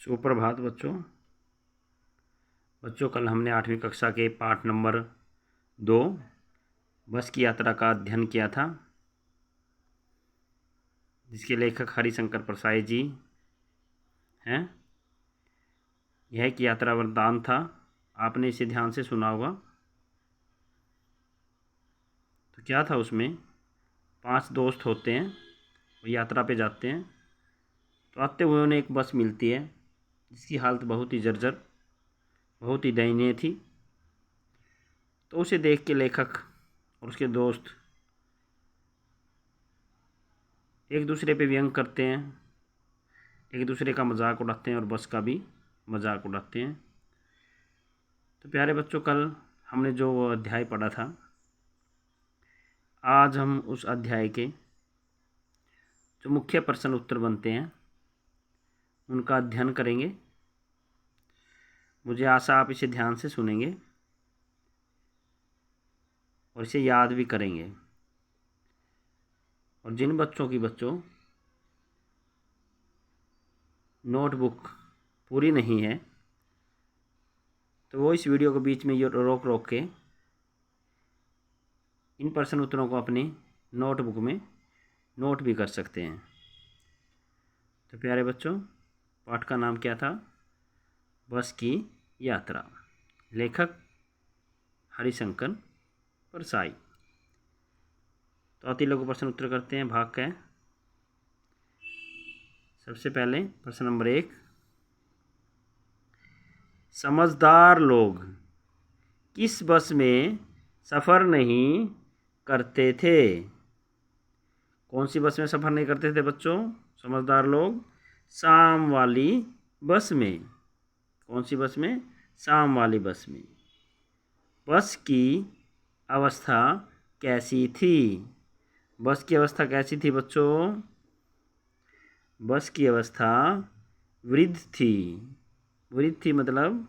सुप्रभात बच्चों कल हमने 8वीं कक्षा के पाठ नंबर 2 बस की यात्रा का अध्ययन किया था, जिसके लेखक हरिशंकर परसाई जी हैं। यह एक यात्रा वृत्तांत था। आपने इसे ध्यान से सुना होगा। तो क्या था उसमें, 5 दोस्त होते हैं, वो यात्रा पे जाते हैं। तो आते हुए उन्हें एक बस मिलती है जिसकी हालत बहुत ही जर्जर, बहुत ही दयनीय थी। तो उसे देख के लेखक और उसके दोस्त एक दूसरे पे व्यंग करते हैं, एक दूसरे का मजाक उड़ाते हैं और बस का भी मजाक उड़ाते हैं। तो प्यारे बच्चों, कल हमने जो अध्याय पढ़ा था, आज हम उस अध्याय के जो मुख्य प्रश्न उत्तर बनते हैं उनका अध्ययन करेंगे। मुझे आशा आप इसे ध्यान से सुनेंगे और इसे याद भी करेंगे। और जिन बच्चों नोटबुक पूरी नहीं है, तो वो इस वीडियो को बीच में रोक के इन प्रश्न उत्तरों को अपनी नोटबुक में नोट भी कर सकते हैं। तो प्यारे बच्चों, पाठ का नाम क्या था? बस की यात्रा। लेखक हरिशंकर परसाई। तो अति लघु प्रश्न उत्तर करते हैं। भाग का सबसे पहले प्रश्न नंबर 1, समझदार लोग किस बस में सफ़र नहीं करते थे? कौन सी बस में सफ़र नहीं करते थे बच्चों? समझदार लोग शाम वाली बस में। कौन सी बस में? शाम वाली बस में। बस की अवस्था कैसी थी? बस की अवस्था कैसी थी बच्चों? बस की अवस्था वृद्ध थी। वृद्ध थी मतलब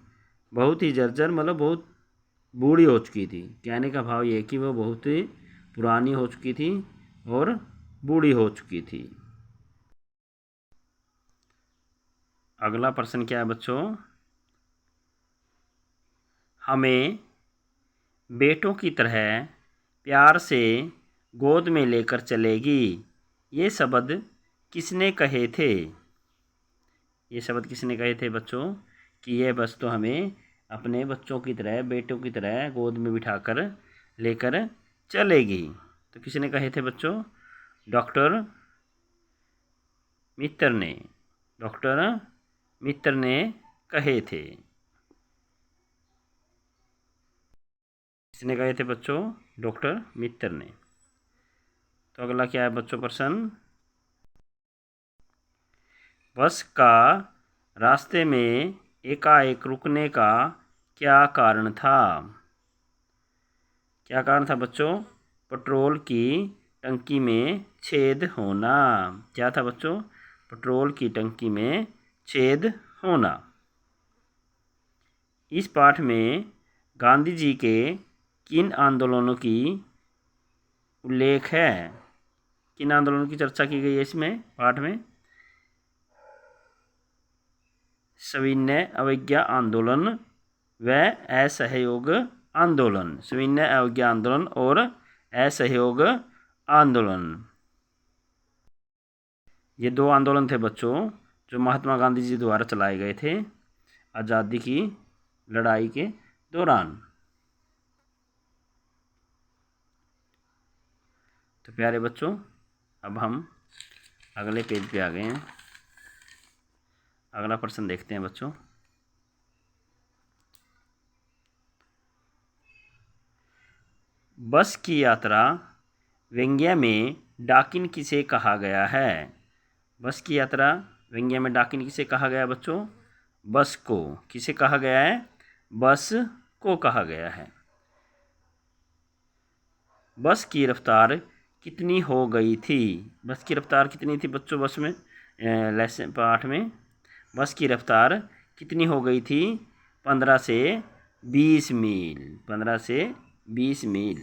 बहुत ही जर्जर, मतलब बहुत बूढ़ी हो चुकी थी। कहने का भाव ये है कि वो बहुत ही पुरानी हो चुकी थी और बूढ़ी हो चुकी थी। अगला प्रश्न क्या है बच्चों? हमें बेटों की तरह प्यार से गोद में लेकर चलेगी, ये शब्द किसने कहे थे? ये शब्द किसने कहे थे बच्चों कि यह बस तो हमें अपने बच्चों की तरह, बेटों की तरह गोद में बिठाकर लेकर चलेगी? तो किसने कहे थे बच्चों? डॉक्टर मित्तर ने। डॉक्टर मित्तर ने कहे थे। किसने कहे थे बच्चों? डॉक्टर मित्तर ने। तो अगला क्या है बच्चों प्रश्न? बस का रास्ते में एकाएक रुकने का क्या कारण था? क्या कारण था बच्चों? पेट्रोल की टंकी में छेद होना। क्या था बच्चों? पेट्रोल की टंकी में छेद होना। इस पाठ में गांधी जी के किन आंदोलनों की उल्लेख है? किन आंदोलनों की चर्चा की गई है इसमें पाठ में? सविनय अवज्ञा आंदोलन व असहयोग आंदोलन। सविनय अवज्ञा आंदोलन और असहयोग आंदोलन, ये 2 आंदोलन थे बच्चों जो महात्मा गांधी जी द्वारा चलाए गए थे आज़ादी की लड़ाई के दौरान। तो प्यारे बच्चों, अब हम अगले पेज पे आ गए हैं। अगला प्रश्न देखते हैं बच्चों। बस की यात्रा व्यंग्य में डाकिन किसे कहा गया है? बस की यात्रा व्यंग्य में डाकिन किसे कहा गया बच्चों? बस को। किसे कहा गया है? बस को कहा गया है। बस की रफ्तार कितनी हो गई थी? बस की रफ्तार कितनी थी बच्चों? बस में लेसन पाठ में बस की रफ्तार कितनी हो गई थी? 15 से 20 मील। 15 से 20 मील।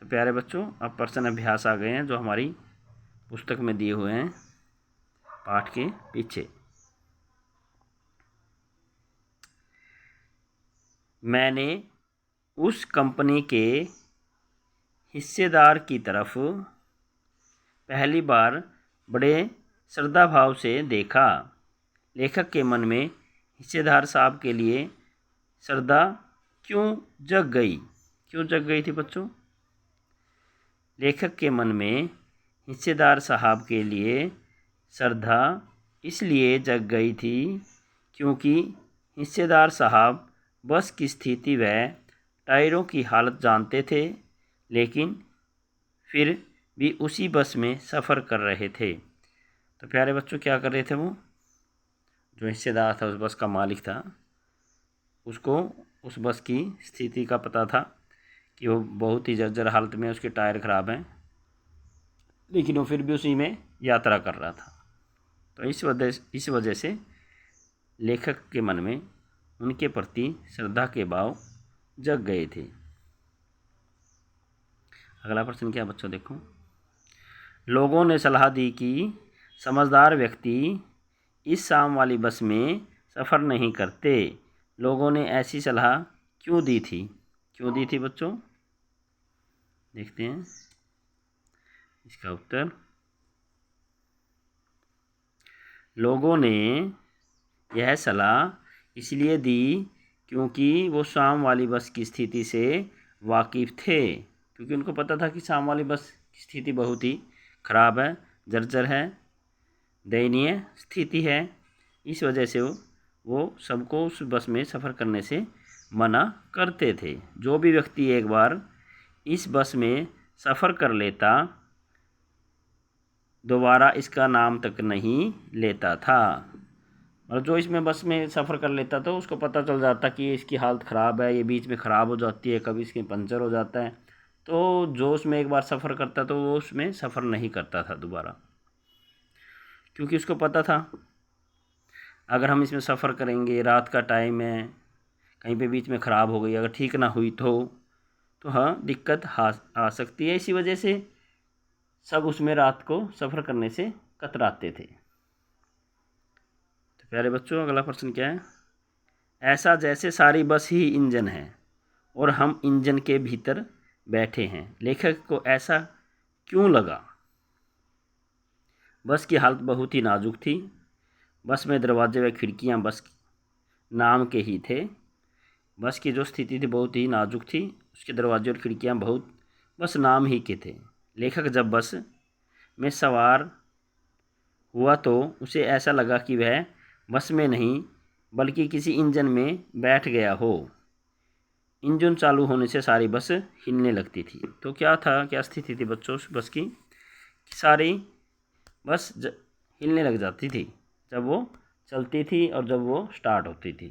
तो प्यारे बच्चों, अब प्रश्न अभ्यास आ गए हैं जो हमारी पुस्तक में दिए हुए हैं। पाठ के पीछे। मैंने उस कंपनी के हिस्सेदार की तरफ पहली बार बड़े श्रद्धाभाव से देखा। लेखक के मन में हिस्सेदार साहब के लिए श्रद्धा क्यों जग गई? क्यों जग गई थी बच्चों? लेखक के मन में हिस्सेदार साहब के लिए श्रद्धा इसलिए जग गई थी क्योंकि हिस्सेदार साहब बस की स्थिति व टायरों की हालत जानते थे, लेकिन फिर भी उसी बस में सफ़र कर रहे थे। तो प्यारे बच्चों, क्या कर रहे थे वो? जो हिस्सेदार था, उस बस का मालिक था, उसको उस बस की स्थिति का पता था कि वो बहुत ही जर्जर हालत में, उसके टायर ख़राब हैं, लेकिन वो फिर भी उसी में यात्रा कर रहा था। तो इस वजह से लेखक के मन में उनके प्रति श्रद्धा के भाव जग गए थे। अगला प्रश्न क्या बच्चों, देखो। लोगों ने सलाह दी कि समझदार व्यक्ति इस शाम वाली बस में सफ़र नहीं करते। लोगों ने ऐसी सलाह क्यों दी थी? क्यों दी थी बच्चों? देखते हैं इसका उत्तर। लोगों ने यह सलाह इसलिए दी क्योंकि वो शाम वाली बस की स्थिति से वाकिफ़ थे, क्योंकि उनको पता था कि शाम वाली बस की स्थिति बहुत ही ख़राब है, जर्जर है, दयनीय स्थिति है। इस वजह से वो सबको उस बस में सफ़र करने से मना करते थे। जो भी व्यक्ति एक बार इस बस में सफ़र कर लेता, दोबारा इसका नाम तक नहीं लेता था। और जो इसमें बस में सफ़र कर लेता तो उसको पता चल जाता कि इसकी हालत ख़राब है, ये बीच में ख़राब हो जाती है, कभी इसके पंचर हो जाता है। तो जो उसमें एक बार सफ़र करता तो वो उसमें सफ़र नहीं करता था दोबारा, क्योंकि उसको पता था अगर हम इसमें सफ़र करेंगे, रात का टाइम है, कहीं पे बीच में ख़राब हो गई, अगर ठीक ना हुई तो हाँ दिक्कत आ सकती है। इसी वजह से सब उसमें रात को सफ़र करने से कतराते थे। तो प्यारे बच्चों, अगला प्रश्न क्या है? ऐसा जैसे सारी बस ही इंजन है और हम इंजन के भीतर बैठे हैं। लेखक को ऐसा क्यों लगा? बस की हालत बहुत ही नाजुक थी। बस में दरवाजे व खिड़कियां बस नाम के ही थे। बस की जो स्थिति थी बहुत ही नाजुक थी, उसके दरवाजे और खिड़कियां बहुत बस नाम ही के थे। लेखक जब बस में सवार हुआ तो उसे ऐसा लगा कि वह बस में नहीं बल्कि किसी इंजन में बैठ गया हो। इंजन चालू होने से सारी बस हिलने लगती थी। तो क्या था, क्या स्थिति थी बच्चों उस बस की? सारी बस हिलने लग जाती थी जब वो चलती थी और जब वो स्टार्ट होती थी,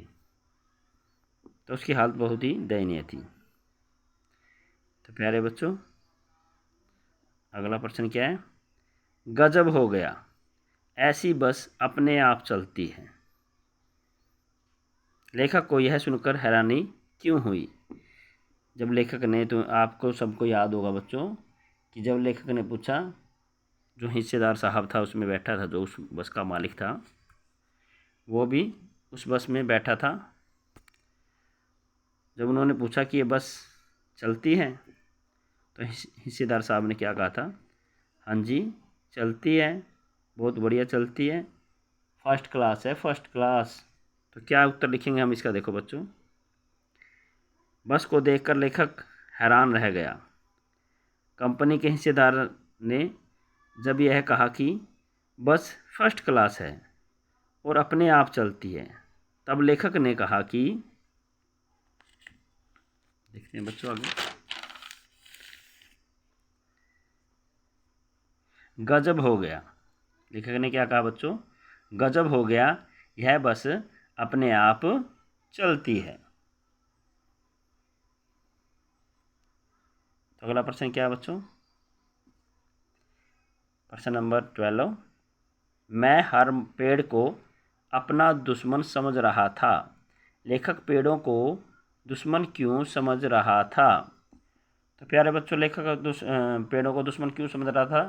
तो उसकी हालत बहुत ही दयनीय थी। तो प्यारे बच्चों, अगला प्रश्न क्या है? गजब हो गया, ऐसी बस अपने आप चलती है। लेखक को यह सुनकर हैरानी क्यों हुई? जब लेखक ने, तो आपको सबको याद होगा बच्चों कि जब लेखक ने पूछा, जो हिस्सेदार साहब था उसमें बैठा था, जो उस बस का मालिक था, वो भी उस बस में बैठा था। जब उन्होंने पूछा कि ये बस चलती है, तो हिस्सेदार साहब ने क्या कहा था? हाँ जी चलती है, बहुत बढ़िया चलती है, फर्स्ट क्लास है, फर्स्ट क्लास। तो क्या उत्तर लिखेंगे हम इसका? देखो बच्चों, बस को देखकर लेखक हैरान रह गया। कंपनी के हिस्सेदार ने जब यह कहा कि बस फर्स्ट क्लास है और अपने आप चलती है, तब लेखक ने कहा कि, देखते हैं बच्चों आगे, गजब हो गया। लेखक ने क्या कहा बच्चों? गजब हो गया, यह बस अपने आप चलती है। तो अगला प्रश्न क्या है बच्चों? प्रश्न नंबर 12। मैं हर पेड़ को अपना दुश्मन समझ रहा था। लेखक पेड़ों को दुश्मन क्यों समझ रहा था? तो प्यारे बच्चों, लेखक पेड़ों को दुश्मन क्यों समझ रहा था?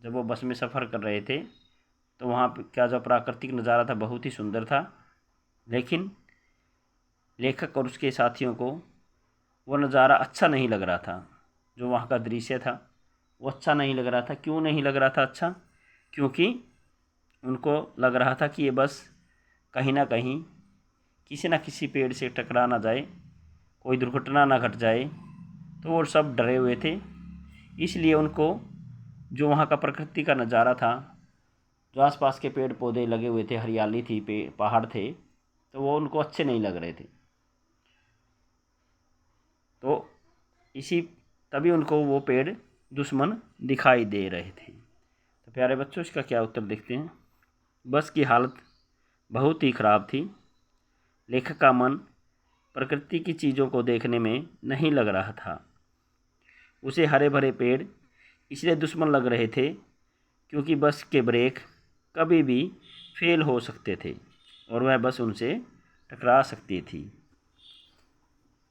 जब वो बस में सफ़र कर रहे थे तो वहाँ का जो प्राकृतिक नज़ारा था बहुत ही सुंदर था, लेकिन लेखक और उसके साथियों को वो नज़ारा अच्छा नहीं लग रहा था। जो वहाँ का दृश्य था वो अच्छा नहीं लग रहा था। क्यों नहीं लग रहा था अच्छा? क्योंकि उनको लग रहा था कि ये बस कहीं ना कहीं किसी न किसी पेड़ से टकरा ना जाए, कोई दुर्घटना ना घट जाए, तो वो सब डरे हुए थे। इसलिए उनको जो वहाँ का प्रकृति का नज़ारा था, जो आसपास के पेड़ पौधे लगे हुए थे, हरियाली थी, पहाड़ थे, तो वो उनको अच्छे नहीं लग रहे थे। तो इसी तभी उनको वो पेड़ दुश्मन दिखाई दे रहे थे। तो प्यारे बच्चों, इसका क्या उत्तर देखते हैं। बस की हालत बहुत ही ख़राब थी। लेखक का मन प्रकृति की चीज़ों को देखने में नहीं लग रहा था। उसे हरे भरे पेड़ इसलिए दुश्मन लग रहे थे क्योंकि बस के ब्रेक कभी भी फेल हो सकते थे और वह बस उनसे टकरा सकती थी।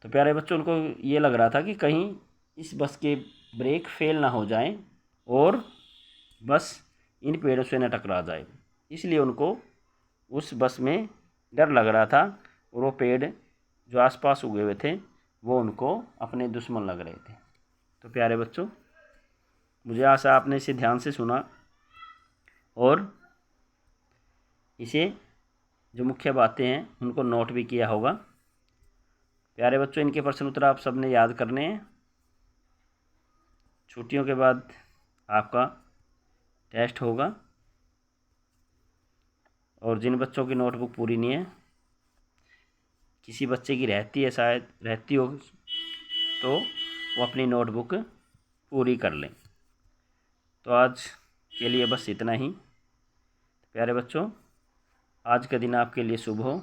तो प्यारे बच्चों, उनको ये लग रहा था कि कहीं इस बस के ब्रेक फेल ना हो जाएं और बस इन पेड़ों से न टकरा जाए, इसलिए उनको उस बस में डर लग रहा था और वो पेड़ जो आसपास उगे हुए थे वो उनको अपने दुश्मन लग रहे थे। तो प्यारे बच्चों, मुझे आशा आपने इसे ध्यान से सुना और इसे जो मुख्य बातें हैं उनको नोट भी किया होगा। प्यारे बच्चों, इनके प्रश्न उत्तर आप सबने याद करने हैं। छुट्टियों के बाद आपका टेस्ट होगा और जिन बच्चों की नोटबुक पूरी नहीं है, किसी बच्चे की रहती है, शायद रहती हो, तो वो अपनी नोटबुक पूरी कर लें। तो आज के लिए बस इतना ही। प्यारे बच्चों, आज का दिन आपके लिए शुभ हो।